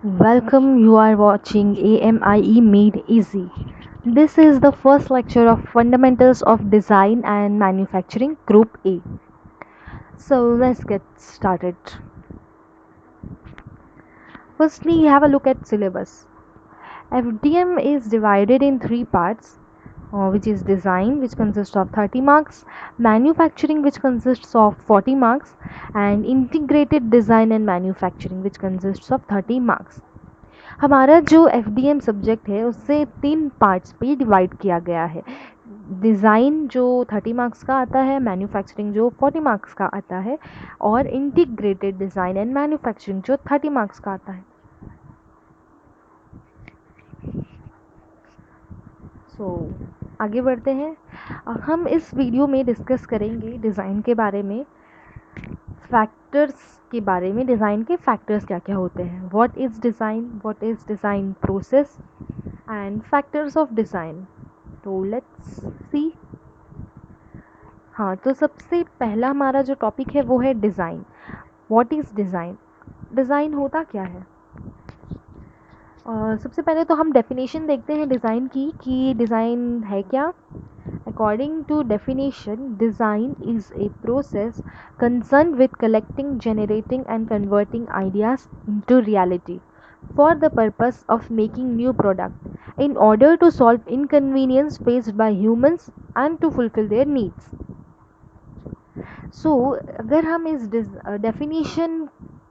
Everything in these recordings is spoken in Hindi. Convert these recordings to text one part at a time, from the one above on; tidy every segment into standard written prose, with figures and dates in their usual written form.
Welcome, you are watching AMIE Made Easy. This is the first lecture of Fundamentals of Design and Manufacturing Group A. So let's get started. Firstly, have a look at syllabus. FDM is divided in three parts, which is design, which consists of 30 marks, manufacturing, which consists of 40 marks, and integrated design and manufacturing, which consists of 30 marks. हमारा जो एफ डी एम सब्जेक्ट है उससे 3 पार्ट्स पे डिवाइड किया गया है। डिज़ाइन जो 30 मार्क्स का आता है, मैन्युफैक्चरिंग जो 40 मार्क्स का आता है और इंटीग्रेटेड डिज़ाइन एंड मैन्युफैक्चरिंग जो 30 मार्क्स का आता है। आगे बढ़ते हैं। हम इस वीडियो में डिस्कस करेंगे डिज़ाइन के बारे में, फैक्टर्स के बारे में। डिज़ाइन के फैक्टर्स क्या क्या होते हैं, what is design process and factors of design. तो लेट्स सी। हाँ, तो सबसे पहला हमारा जो टॉपिक है वो है design. What is design? Design होता क्या है? सबसे पहले तो हम डेफिनेशन देखते हैं डिज़ाइन की कि डिज़ाइन है क्या। According to definition, design is a process concerned with collecting, generating and converting ideas into reality for the purpose of making new product in order to solve inconvenience faced by humans and to fulfill their needs. अगर हम इस डेफिनेशन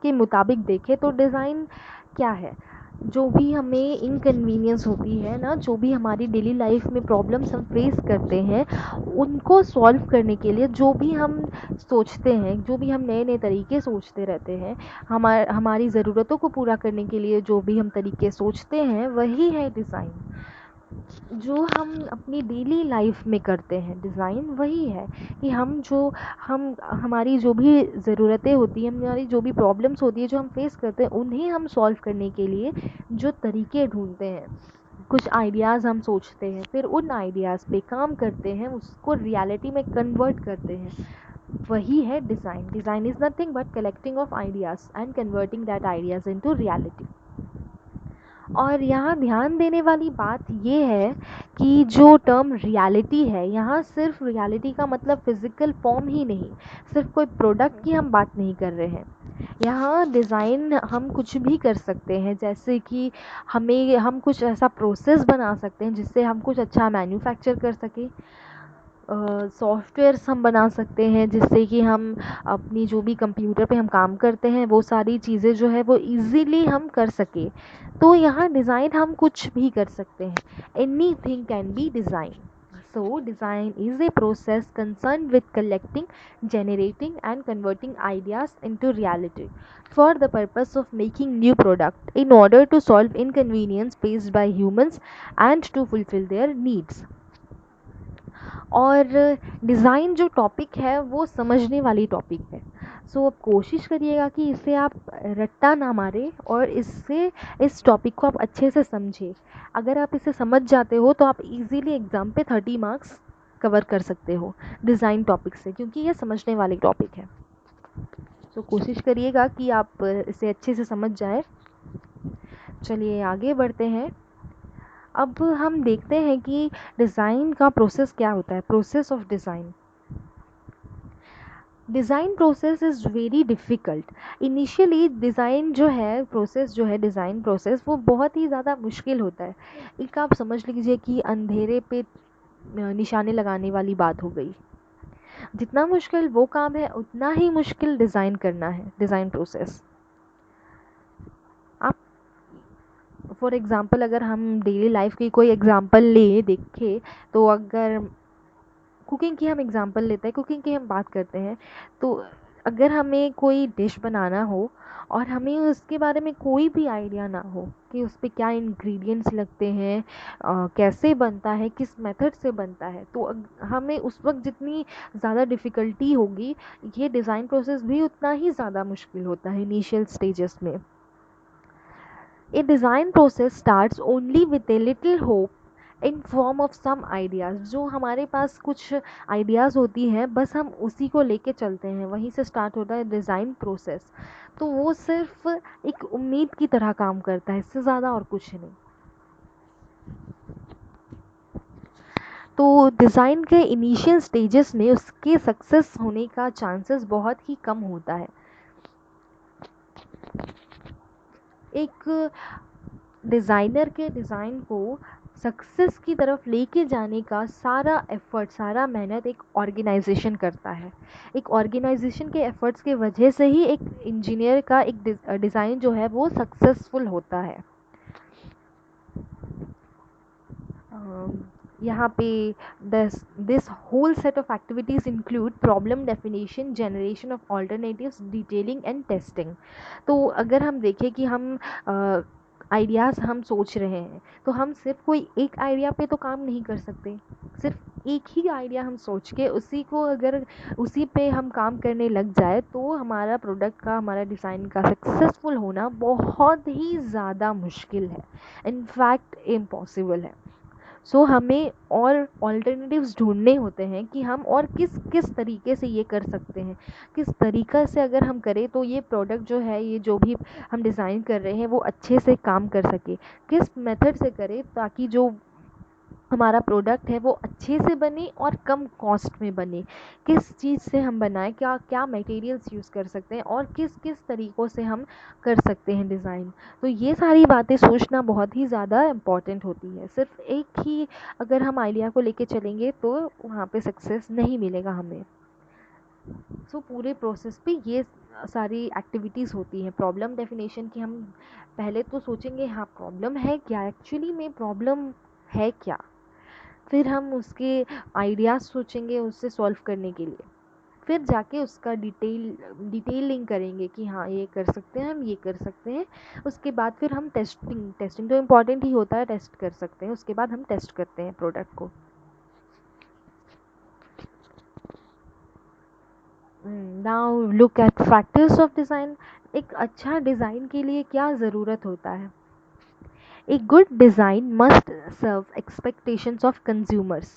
के मुताबिक देखें तो डिज़ाइन क्या है? जो भी हमें इनकन्वीनियंस होती है ना, जो भी हमारी डेली लाइफ में प्रॉब्लम्स हम फेस करते हैं, उनको सॉल्व करने के लिए जो भी हम सोचते हैं, जो भी हम नए नए तरीके सोचते रहते हैं, हमारी ज़रूरतों को पूरा करने के लिए जो भी हम तरीके सोचते हैं, वही है डिज़ाइन। जो हम अपनी डेली लाइफ में करते हैं, डिज़ाइन वही है कि हम हमारी जो भी ज़रूरतें होती हैं, हमारी जो भी प्रॉब्लम्स होती है, जो हम फेस करते हैं, उन्हें हम सॉल्व करने के लिए जो तरीके ढूंढते हैं, कुछ आइडियाज़ हम सोचते हैं, फिर उन आइडियाज़ पे काम करते हैं, उसको रियलिटी में कन्वर्ट करते हैं, वही है design. Design is nothing but collecting of ideas and converting that ideas into reality. और यहाँ ध्यान देने वाली बात ये है कि जो टर्म रियलिटी है, यहाँ सिर्फ रियलिटी का मतलब फ़िज़िकल फॉर्म ही नहीं, सिर्फ कोई प्रोडक्ट की हम बात नहीं कर रहे हैं। यहाँ डिज़ाइन हम कुछ भी कर सकते हैं, जैसे कि हम कुछ ऐसा प्रोसेस बना सकते हैं जिससे हम कुछ अच्छा मैन्युफैक्चर कर सकें। सॉफ्टवेयर्स हम बना सकते हैं जिससे कि हम अपनी जो भी कंप्यूटर पे हम काम करते हैं, वो सारी चीज़ें जो है वो इजीली हम कर सकें। तो यहाँ डिज़ाइन हम कुछ भी कर सकते हैं, any thing can be design. So design is a process concerned with collecting, generating and converting ideas into reality for the purpose of making new product in order to solve inconvenience faced by humans and to fulfill their needs. और डिज़ाइन जो टॉपिक है वो समझने वाली टॉपिक है। अब कोशिश करिएगा कि इसे आप रट्टा ना मारें और इस टॉपिक को आप अच्छे से समझें। अगर आप इसे समझ जाते हो तो आप इजीली एग्ज़ाम पे 30 मार्क्स कवर कर सकते हो डिज़ाइन टॉपिक से, क्योंकि ये समझने वाली टॉपिक है। कोशिश करिएगा कि आप इसे अच्छे से समझ जाएं। चलिए आगे बढ़ते हैं। अब हम देखते हैं कि डिज़ाइन का प्रोसेस क्या होता है। Process of design. Design process is very difficult. Initially design जो है प्रोसेस, जो है डिज़ाइन प्रोसेस, वो बहुत ही ज़्यादा मुश्किल होता है। एक आप समझ लीजिए कि अंधेरे पे निशाने लगाने वाली बात हो गई। जितना मुश्किल वो काम है, उतना ही मुश्किल डिज़ाइन करना है, डिज़ाइन प्रोसेस। आप फॉर एग्ज़ाम्पल अगर हम डेली लाइफ की कोई एग्ज़ाम्पल देखें, तो अगर कुकिंग की हम एग्ज़ाम्पल लेते हैं, कुकिंग की हम बात करते हैं, तो अगर हमें कोई डिश बनाना हो और हमें उसके बारे में कोई भी आइडिया ना हो कि उस पे क्या इंग्रेडिएंट्स लगते हैं, कैसे बनता है, किस मेथड से बनता है, तो हमें उस वक्त जितनी ज़्यादा डिफ़िकल्टी होगी, ये डिज़ाइन प्रोसेस भी उतना ही ज़्यादा मुश्किल होता है इनिशियल स्टेजेस में। A design process starts only with a little hope in form of some ideas, जो हमारे पास कुछ आइडियाज़ होती हैं बस हम उसी को लेके चलते हैं, वहीं से स्टार्ट होता है डिज़ाइन प्रोसेस। तो वो सिर्फ एक उम्मीद की तरह काम करता है, इससे ज़्यादा और कुछ नहीं। तो डिज़ाइन के इनिशियल स्टेजेस में उसके सक्सेस होने का चांसेस बहुत ही कम होता है। एक डिज़ाइनर के डिज़ाइन को सक्सेस की तरफ लेके जाने का सारा एफर्ट, सारा मेहनत एक ऑर्गेनाइजेशन करता है। एक ऑर्गेनाइजेशन के एफर्ट्स के वजह से ही एक इंजीनियर का एक डिज़ाइन जो है वो सक्सेसफुल होता है। यहाँ पे this whole set of activities include problem definition, generation of alternatives, detailing and testing. तो अगर हम देखें कि हम आइडियाज़ हम सोच रहे हैं, तो हम सिर्फ कोई एक आइडिया पे तो काम नहीं कर सकते। सिर्फ एक ही आइडिया हम सोच के उसी को अगर उसी पे हम काम करने लग जाए तो हमारा प्रोडक्ट का, हमारा डिज़ाइन का सक्सेसफुल होना बहुत ही ज़्यादा मुश्किल है, इनफैक्ट इम्पॉसिबल है। सो हमें और ऑल्टरनेटिव्स ढूंढने होते हैं कि हम और किस किस तरीके से ये कर सकते हैं, किस तरीक़ा से अगर हम करें तो ये प्रोडक्ट जो है, ये जो भी हम डिज़ाइन कर रहे हैं वो अच्छे से काम कर सके, किस मेथड से करें ताकि जो हमारा प्रोडक्ट है वो अच्छे से बने और कम कॉस्ट में बने, किस चीज़ से हम बनाएं, क्या क्या मटेरियल्स यूज़ कर सकते हैं और किस किस तरीक़ों से हम कर सकते हैं डिज़ाइन। तो ये सारी बातें सोचना बहुत ही ज़्यादा इम्पॉर्टेंट होती है। सिर्फ एक ही अगर हम आइडिया को लेके चलेंगे तो वहाँ पे सक्सेस नहीं मिलेगा हमें। सो पूरे प्रोसेस पे ये सारी एक्टिविटीज़ होती हैं। प्रॉब्लम डेफिनेशन की हम पहले तो सोचेंगे हाँ प्रॉब्लम है क्या, एक्चुअली में प्रॉब्लम है क्या, फिर हम उसके आइडियाज़ सोचेंगे उससे सॉल्व करने के लिए, फिर जाके उसका डिटेलिंग करेंगे कि हाँ ये कर सकते हैं, हम ये कर सकते हैं। उसके बाद फिर हम टेस्टिंग तो इम्पॉर्टेंट ही होता है, टेस्ट कर सकते हैं, उसके बाद हम टेस्ट करते हैं प्रोडक्ट को। Now look at factors of design. एक अच्छा डिज़ाइन के लिए क्या ज़रूरत होता है? A good design must serve expectations of consumers.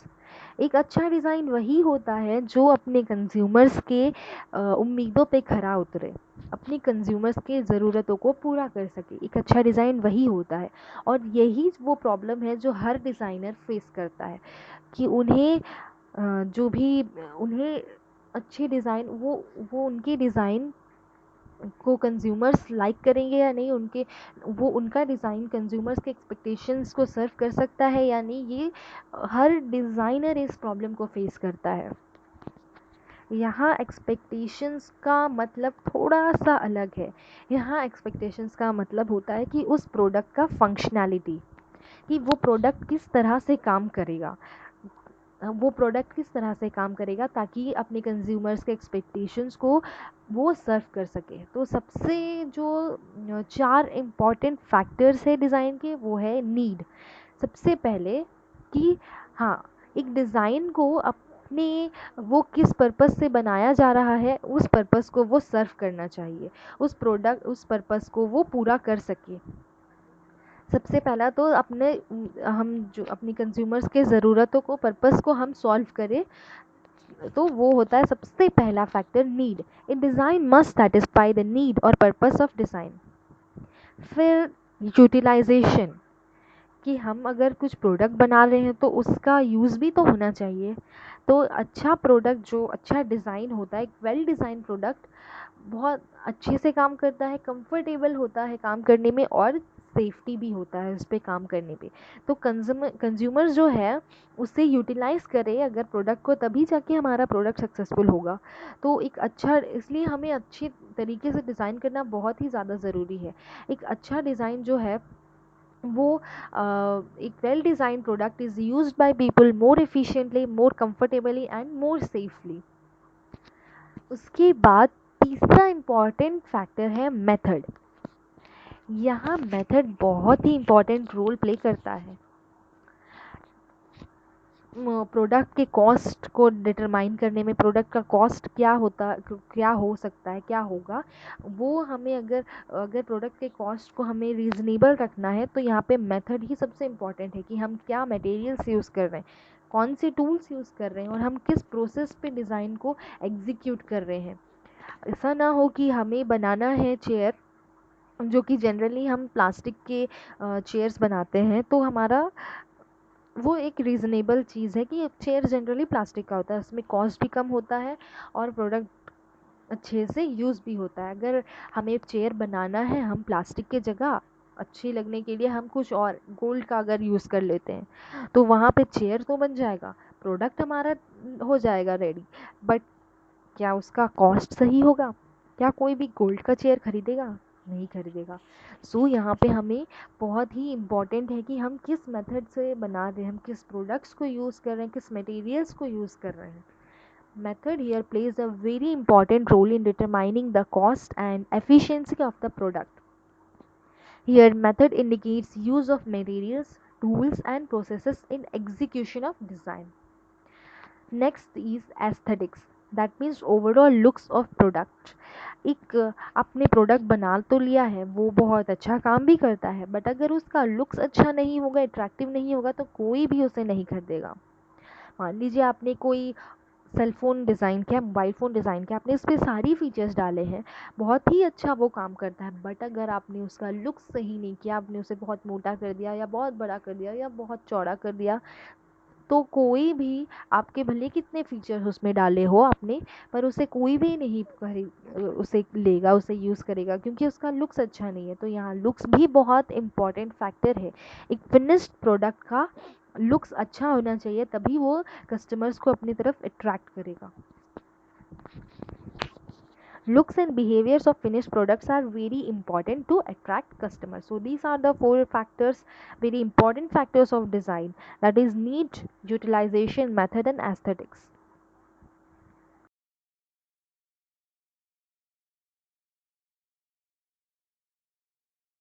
एक अच्छा डिज़ाइन वही होता है जो अपने कंज्यूमर्स के उम्मीदों पे खरा उतरे, अपने कंज्यूमर्स के ज़रूरतों को पूरा कर सके। एक अच्छा डिज़ाइन वही होता है, और यही वो प्रॉब्लम है जो हर डिज़ाइनर फेस करता है कि जो भी उन्हें अच्छे डिज़ाइन, वो उनके डिज़ाइन को कंज्यूमर्स लाइक करेंगे या नहीं, उनका डिज़ाइन कंज्यूमर्स के एक्सपेक्टेशंस को सर्व कर सकता है या नहीं, ये हर डिज़ाइनर इस प्रॉब्लम को फेस करता है। यहाँ एक्सपेक्टेशंस का मतलब थोड़ा सा अलग है। यहाँ एक्सपेक्टेशंस का मतलब होता है कि उस प्रोडक्ट का फंक्शनैलिटी, कि वो प्रोडक्ट किस तरह से काम करेगा, वो प्रोडक्ट किस तरह से काम करेगा ताकि अपने कंज्यूमर्स के एक्सपेक्टेशंस को वो सर्व कर सके। तो सबसे जो 4 इम्पॉर्टेंट फैक्टर्स है डिज़ाइन के, वो है नीड। सबसे पहले कि हाँ, एक डिज़ाइन को अपने वो किस पर्पस से बनाया जा रहा है, उस पर्पस को वो सर्व करना चाहिए, उस पर्पस को वो पूरा कर सके। सबसे पहला तो हम जो अपनी कंज्यूमर्स के ज़रूरतों को, पर्पस को हम सॉल्व करें, तो वो होता है सबसे पहला factor need. A design must satisfy the need और पर्पस ऑफ डिज़ाइन। फिर यूटिलाइजेशन, कि हम अगर कुछ प्रोडक्ट बना रहे हैं तो उसका यूज़ भी तो होना चाहिए। तो अच्छा प्रोडक्ट, जो अच्छा डिज़ाइन होता है, एक वेल डिज़ाइन प्रोडक्ट बहुत अच्छे से काम करता है, कंफर्टेबल होता है काम करने में, और सेफ्टी भी होता है उस पर काम करने पे। तो कंज्यूमर्स जो है उससे यूटिलाइज़ करे अगर प्रोडक्ट को, तभी जाके हमारा प्रोडक्ट सक्सेसफुल होगा। तो एक अच्छा, इसलिए हमें अच्छे तरीके से डिज़ाइन करना बहुत ही ज़्यादा ज़रूरी है। एक अच्छा डिज़ाइन जो है वो एक well design product is used by people more efficiently, more comfortably and more safely. उसके बाद तीसरा इम्पॉर्टेंट फैक्टर है मेथड। यहाँ मेथड बहुत ही इम्पॉर्टेंट रोल प्ले करता है। प्रोडक्ट के कॉस्ट को डिटरमाइन करने में, प्रोडक्ट का कॉस्ट क्या हो सकता है, क्या होगा, वो हमें अगर अगर प्रोडक्ट के कॉस्ट को हमें रीज़नेबल रखना है तो यहाँ पे मेथड ही सबसे इम्पॉर्टेंट है कि हम क्या मटेरियल्स यूज़ कर रहे हैं, कौन सी टूल्स यूज़ कर रहे हैं और हम किस प्रोसेस पे डिज़ाइन को एग्जीक्यूट कर रहे हैं। ऐसा ना हो कि हमें बनाना है चेयर, जो कि जनरली हम प्लास्टिक के चेयर्स बनाते हैं, तो हमारा वो एक रीज़नेबल चीज़ है कि चेयर जनरली प्लास्टिक का होता है, उसमें कॉस्ट भी कम होता है और प्रोडक्ट अच्छे से यूज़ भी होता है। अगर हमें चेयर बनाना है, हम प्लास्टिक के जगह अच्छी लगने के लिए हम कुछ और गोल्ड का अगर यूज़ कर लेते हैं तो वहाँ पे चेयर तो बन जाएगा, प्रोडक्ट हमारा हो जाएगा रेडी, बट क्या उसका कॉस्ट सही होगा? क्या कोई भी गोल्ड का चेयर खरीदेगा? नहीं खरीदेगा। सो यहाँ पे हमें बहुत ही इम्पॉर्टेंट है कि हम किस मेथड से बना रहे हैं, हम किस प्रोडक्ट्स को यूज़ कर रहे हैं, किस मटेरियल्स को यूज़ कर रहे हैं। Method here plays a very important role in determining the cost and efficiency of the product. Here, method indicates use of materials, tools, and processes in execution of design. Next is aesthetics. That means overall looks of product. एक आपने प्रोडक्ट बना तो लिया है, वो बहुत अच्छा काम भी करता है, बट अगर उसका लुक्स अच्छा नहीं होगा, अट्रैक्टिव नहीं होगा, तो कोई भी उसे नहीं खरीदेगा। मान लीजिए आपने कोई सेल फ़ोन डिज़ाइन किया, मोबाइल फ़ोन डिज़ाइन किया, आपने उसपे सारी फ़ीचर्स डाले हैं, बहुत ही अच्छा वो काम करता है, बट अगर आपने उसका लुक्स सही नहीं किया, आपने उसे बहुत मोटा कर दिया या बहुत बड़ा कर दिया या बहुत चौड़ा कर दिया, तो कोई भी, आपके भले कितने फ़ीचर्स उसमें डाले हो आपने, पर उसे कोई भी नहीं उसे लेगा, उसे यूज़ करेगा, क्योंकि उसका लुक्स अच्छा नहीं है। तो यहाँ लुक्स भी बहुत इम्पॉर्टेंट फैक्टर है। एक फिनिश्ड प्रोडक्ट का लुक्स अच्छा होना चाहिए, तभी वो कस्टमर्स को अपनी तरफ अट्रैक्ट करेगा। Looks and behaviors of finished products are very important to attract customers. So these are the four factors, very important factors of design, that is need, utilization, method, and aesthetics.